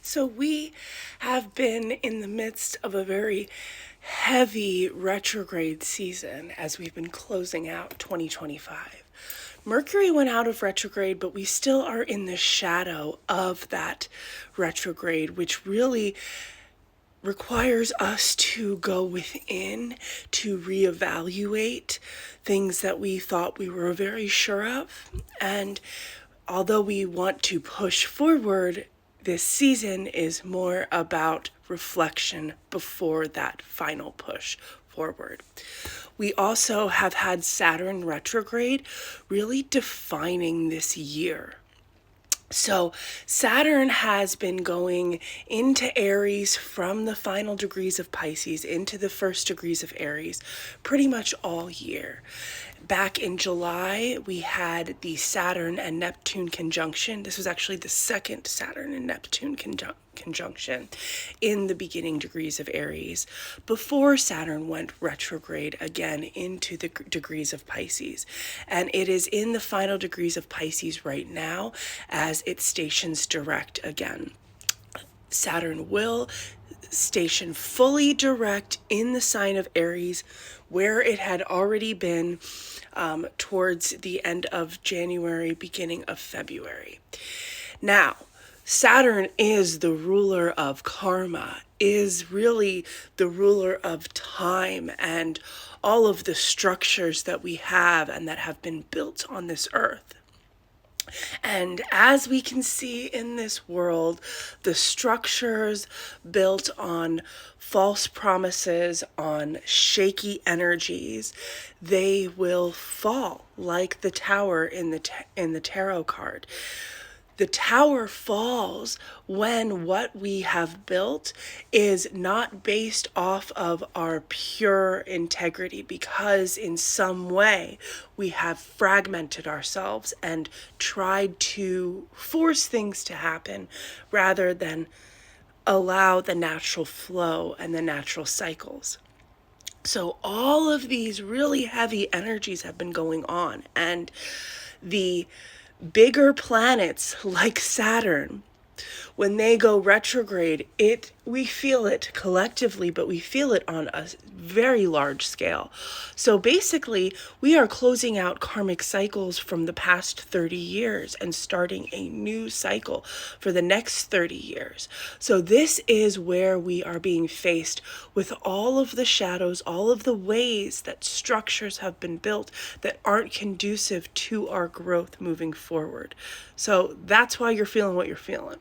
So we have been in the midst of a very heavy retrograde season as we've been closing out 2025. Mercury went out of retrograde, but we still are in the shadow of that retrograde, which really requires us to go within to reevaluate things that we thought we were very sure of. And although we want to push forward, this season is more about reflection before that final push forward. We also have had Saturn retrograde really defining this year. So Saturn has been going into Aries from the final degrees of Pisces into the first degrees of Aries pretty much all year. Back in July, we had the Saturn and Neptune conjunction. This was actually the second Saturn and Neptune conjunction in the beginning degrees of Aries before Saturn went retrograde again into the degrees of Pisces. And it is in the final degrees of Pisces right now as it stations direct again. Saturn will station fully direct in the sign of Aries, where it had already been towards the end of January, beginning of February. Now, Saturn is the ruler of karma, is really the ruler of time and all of the structures that we have and that have been built on this earth. And as we can see in this world, the structures built on false promises, on shaky energies, they will fall like the tower in the tarot card. The tower falls when what we have built is not based off of our pure integrity, because in some way we have fragmented ourselves and tried to force things to happen rather than allow the natural flow and the natural cycles. So all of these really heavy energies have been going on, and the bigger planets like Saturn, when they go retrograde, we feel it collectively, but we feel it on a very large scale. So basically, we are closing out karmic cycles from the past 30 years and starting a new cycle for the next 30 years. So this is where we are being faced with all of the shadows, all of the ways that structures have been built that aren't conducive to our growth moving forward. So that's why you're feeling what you're feeling.